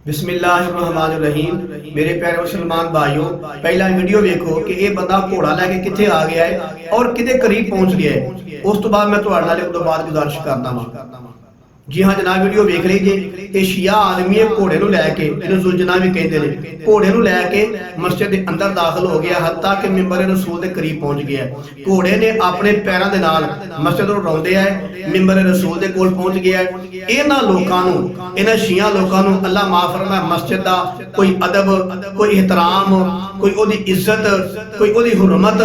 बिस्मिल्लाहिर्रहमानिर्रहीम। मेरे प्यारे मुसलमान भाइयों, पहला वीडियो देखो कि ये बंदा घोड़ा लैके कित्थे आ गया है और किदे करीब पहुंच गया है। उस तो बाद मैं तुहाडे नाल एक दो बात गुजारिश करना वा। जी हाँ जनाब, वीडियो वेख लीजिए। ये शिया आदमी है घोड़े नूं लैके, जिन्होंने जुलजना भी कहते हैं, घोड़े नूं लैके मस्जिद के अंदर दाखिल हो गया, हत्ता कि मिंबर रसूल के करीब पहुंच गया। घोड़े ने अपने पैरों के नाल मस्जिद नूं रौंदे है, मिंबर रसूल के कोल पहुंच गया। इन्हां लोकां नूं, इन्हां शिया लोकां नूं अल्लाह माफ फरमाए, मस्जिद दा कोई अदब, कोई एहतराम, कोई ओदी इज्जत, कोई ओदी हुरमत,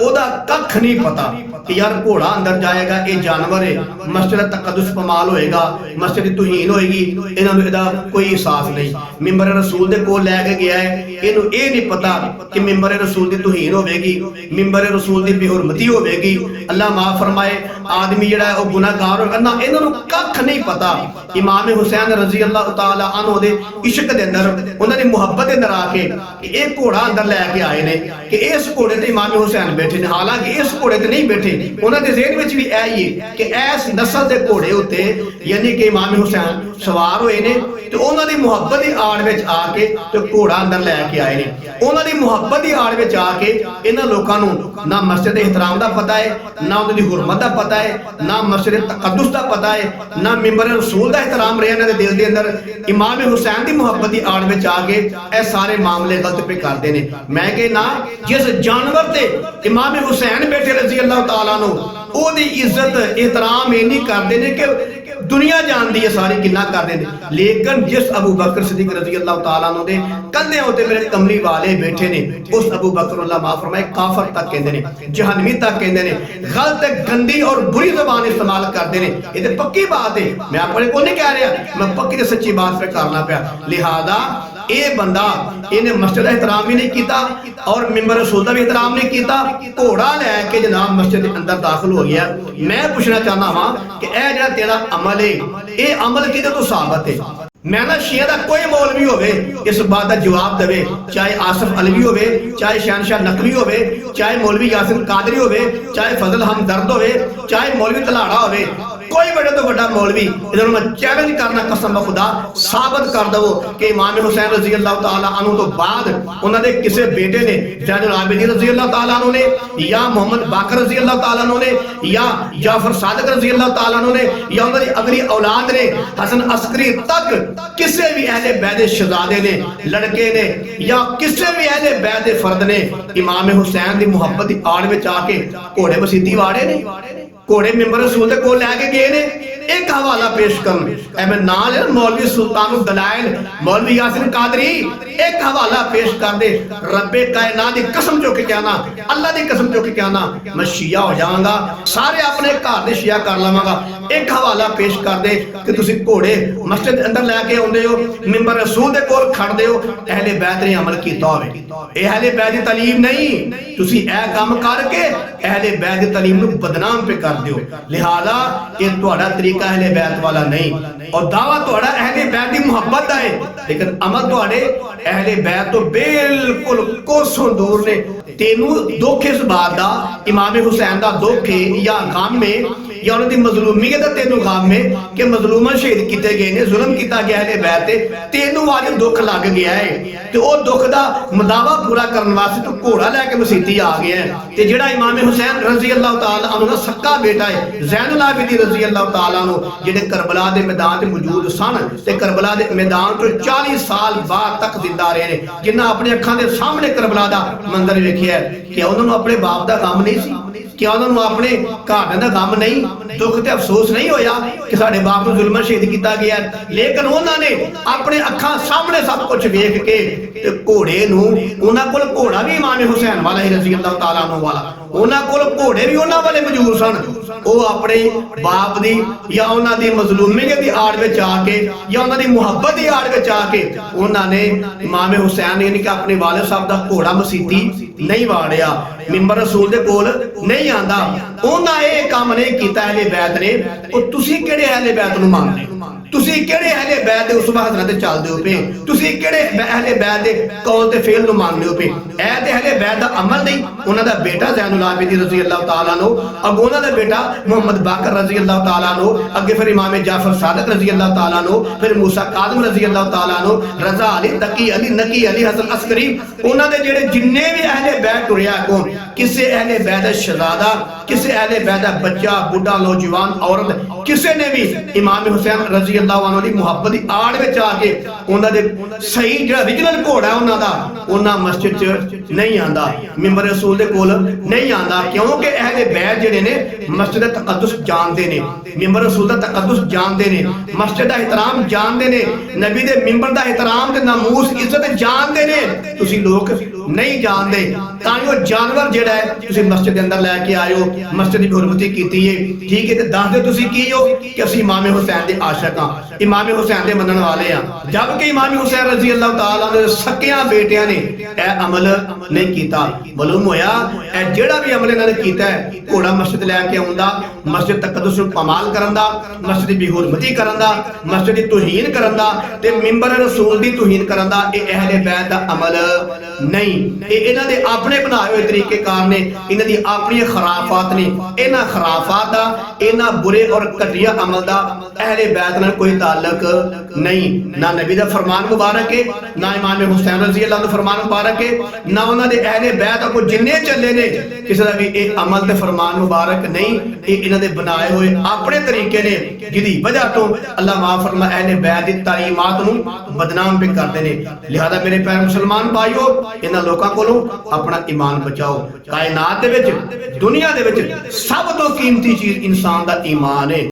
ओदा कख नहीं पता कि यार घोड़ा अंदर जाएगा, ये जानवर है, मस्जिद दा तकद्दुस पमाल होएगा, मस्जिद दी तौहीन होएगी, इन्हां नूं इहदा कोई एहसास नहीं। मिंबर रसूल दे कोल लैके गया है, इहनूं ये नहीं पता कि मिंबर रसूल दी तौहीन होवेगी, मिंबर रसूल दी बेहुरमती होवेगी। अल्लाह माफ फरमाए, आदमी जिहड़ा है ओह गुनाहगार होगा ना, इन्हां नूं कख नहीं पता। इमाम हुसैन रजी अल्लाह तआला अन्हु दे इश्क दे अंदर, उन्हां दी मुहब्बत दे अंदर आके ये घोड़ा अंदर लैके आए ने कि इस घोड़े ते इमाम हुसैन बैठे ने। हालांकि इस घोड़े ते नहीं बैठे, उन्हां दे ज़हन विच भी ऐ ही है कि इस नस्ल दे घोड़े उत्ते यानी कि इमाम हुसैन सवार होए ने ते उन्हां दी मुहब्बत दी आड़ विच आके ते घोड़ा अंदर लैके आए ने। उन्हां दी मुहब्बत दी आड़ विच आके इन्हां लोकां नूं ना मस्जिद दे एहतराम दा पता है, ना उन्हां दी हुरमत दा पता है, ना मस्जिद दे तकद्दुस दा पता है, ना मिंबर रसूल दा एहतराम रहा इन्हां दे दिल दे अंदर। इमाम हुसैन दी मुहब्बत दी आड़ विच आके ए सारे मामले गलत पे करदे ने। मैं कहना जिस जानवर ते इमाम हुसैन बैठे रजी अल्लाह तआला नु ओदी इज्जत एहतराम इन्नी करदे ने कि दुनिया जानती है सारी किन्ना करदे ने। लेकिन जिस अबू बकर सिद्दीक रजी अल्लाह तआला नु दे कंधे उत्ते मेरे कमली वाले बैठे ने, उस अबू बकर अल्लाह माफ फरमाए काफर तक कहंदे ने, जहन्नमी तक कहंदे ने, गलत गंदी और बुरी ज़बान इस्तेमाल करदे ने। ये ते पक्की बात है, मैं अपने को नहीं कह रहा, मैं पक्की ते सच्ची बात पे करना पिया। लिहाजा ये बंदा इन्हें मस्जिद का एहतराम भी नहीं किया और मिंबर रसूल का भी एहतराम नहीं किया, घोड़ा लैके जनाब मस्जिद के अंदर दाखिल हो गया। मैं पूछना चाहना वा कि यह जो तेरा अमल है, ये अमल किदे तो साबित है? मैं ना शिया का कोई मौलवी होवे इस बात का जवाब देवे, चाहे आसिफ अलवी होवे, चाहे शहनशाह नकवी होवे, चाहे मौलवी यासिन कादरी होवे, चाहे फजल हमदर्द होवे, चाहे मौलवी तलाड़ा होवे, कोई बड़े तो बड़ा मौलवी इन्होंने मैं चैलेंज करना कसम खुदा साबित कर दो कि इमाम हुसैन रजी अल्लाह तआला अन्हु तो बाद उन्होंने किसी बेटे ने ज़ैनुल आबिदीन रजी अल्लाह तआला अन्हु ने, या मोहम्मद बाकर रजी अल्लाह तआला अन्हु ने, या जाफर सादिक रजी अल्लाह तआला अन्हु ने, या उनकी अगली औलाद ने हसन अस्करी तक किसी भी अहले बैत शहजादे ने, लड़के ने, या किसी भी अहले बैत फर्द ने इमाम हुसैन की मुहब्बत की आड़ में आके घोड़े मसीती वाड़े ने, घोड़े मिंबर रसूल दे कोल लैके गए ने। एक हवाला पेश कर नाल मौलवी सुल्तान दलाइल मौलवी यासिन कादरी, एक हवाला पेश कर दे। रब्बे कायनात दी कसम चुक के कहना, अल्लाह दी कसम चुक के कहना, मैं शिया हो जाऊंगा, सारे अपने घर दे शिया कर लवांगा। एक हवाला पेश कर दे कि तुसी घोड़े मस्जिद अंदर लैके आउंदे हो, मिंबर रसूल दे कोल खड़दे हो, अहले बैत ने अमल कीता होवे। ए अहले बैत दी तालीम नहीं, तुसी ए काम करके अहले बैत दी तालीम नूं बदनाम पे कर दियो। लिहाजा ये तुहाडा तरीका अहले बैत वाला नहीं, और दावा तुहाडा अहले बैत दी मुहब्बत दा है, लेकिन अमल तुहाडे अहले बैत तो बिल्कुल कोसों दूर ने। तेनू दुख इस बात दा इमाम हुसैन दा दुख है या गम है या उन्होंने मजलूमीयत तेनू गम है कि मजलूमा शहीद किए गए ने, जुल्म किया गया है बैत ते, तेनू आज दुख लग गया है ते ओ दुख दा मदावा पूरा करने वास्ते तू घोड़ा लैके मसीती आ गया है। ते जेड़ा इमाम हुसैन रजी अल्लाह तआला अन्हु दा सक्का बेटा है ज़ैनुल आबिदीन रजी अल्लाह तआला अन्हु, जेड़े करबला दे मैदान ते मौजूद सन ते करबला दे मैदान तो 40 साल बाद तक जिंदा रहे ने, जिन्हां अपनी अखां दे सामने करबला दा मंजर वेखिया है। क्या उन्होंने अपने बाप का गम नहीं सी? क्या उन्होंने अपने घर का गम नहीं, दुख ते अफसोस नहीं होया कि साडे बाप नूं जुल्म शहीद किया गया? लेकिन उन्होंने अपने अखां सामने सब कुछ वेख के ते घोड़े नूं, उन्हां कोल घोड़ा भी इमाम हुसैन वाला ही रजी अल्लाह तआला अन्हु वाला, उन्हां कोल घोड़े भी उन्हां वाले मौजूद सन। वो अपने बाप दी या उन्हां दी मजलूमीयत दी आड़ विच आके या उन्हां दी मुहब्बत दी आड़ विच आके उन्हां ने इमाम हुसैन यानी कि अपने वालिद साहब दा घोड़ा मसीती नहीं वाड़िया, मिंबर रसूल दे कोल नहीं आंदा, उन्हां ये काम नहीं कीता अहले बैत ने। और तुसी किहड़े अहले बैत नूं मानदे हो? तुसी किहड़े अहले बैत दे उसवा हज़रत ते चलदे हो पे? तुसी किहड़े अहले बैत दे कौल ते फेल नूं मानदे हो पे? ऐ ते अहले बैत दा अमल नहीं। उन्हां दा बेटा ज़ैनुल आबिदीन रज़ी अल्लाह तआला अन्हु, अगों उन्हां दा बेटा मुहम्मद बाकर रज़ी अल्लाह तआला अन्हु, अगे फिर इमाम जाफर सादिक रज़ी अल्लाह तआला अन्हु, फिर मूसा काज़िम रज़ी अल्लाह तआला अन्हु, रज़ा अली तकी अली नकी अली हसन अस्करी, उन्हां दे जेड़े जिन्ने भी अहले बैत टुरिया कौन, किसे अहले बैत दा शहजादा, किसे अहले बैत दा बच्चा, बुढ़ा, नौजवान, औरत, किसे ने भी इमाम हुसैन रज़ी अल्लाह अन्हु दी मुहब्बत दी आड़ विच आके उन्हां दे सही जेड़ा ओरिजिनल घोड़ा है उन्हां दा, उन्हां मस्जिद च नहीं आंदा, मिंबर रसूल दे कोल नहीं आंदा। क्योंकि अहले बैत जेड़े ने मस्जिद दा तकद्दुस जानदे ने, मिंबर रसूल दा तकद्दुस जानदे ने, मस्जिद दा एहतराम जानदे ने, नबी दे मिंबर दा एहतराम ते नामूस इज्जत जानदे ने। तुसी लोग नहीं जानदे, तां जो जानवर जेड़ा है तुसी मस्जिद दे अंदर लैके आए हो, मस्जिद दी हुरमती कीती है, ठीक है, ते दस दे तुसी की हो कि असीं इमाम हुसैन दे आशिक हां, इमाम हुसैन दे मनण वाले हां, जबकि इमाम हुसैन रज़ी अल्लाह तआला दे सकियां बेटियां ने ए अमल नहीं कीता। मालूम होया ए जेड़ा भी अमल इन्हां ने कीता है, घोड़ा मस्जिद लैके आउंदा, मस्जिद तकद्दुस नूं पामाल करन दा, मस्जिद दी बेहुरमती करन दा, मस्जिद दी तौहीन करन दा ते मिंबर रसूल दी तौहीन करन दा, ए अहले बैत दा अमल नहीं। ए इन्हां दे अपने बनाए हुए तरीकेकार ने, इन्हां दी अपनी खराफात ने। इन्हां खराफात दा, इन्हां बुरे और घटिया अमल दा अहले बैत नाल कोई ताल्लुक नहीं। ना नबी दा फरमान मुबारक है, ना इमाम हुसैन रज़ी अल्लाह दा फरमान मुबारक है, ना उन्हां दे अहले बैत को जिन्ने चले ने किसी दा भी ए अमल ते फरमान मुबारक नहीं। ए इन्हां दे बनाए हुए अपने तरीके ने, जिहदी वजह तो अल्लाह माफ फरमा अहले बैत दी तालीमात नूं बदनाम भी करदे ने। लिहाजा मेरे प्यारे मुसलमान भाईओ, इन्हां लोकां कोलों अपना ईमान बचाओ। कायनात दे विच, दुनिया दे विच सब तो कीमती चीज इंसान दा ईमान है।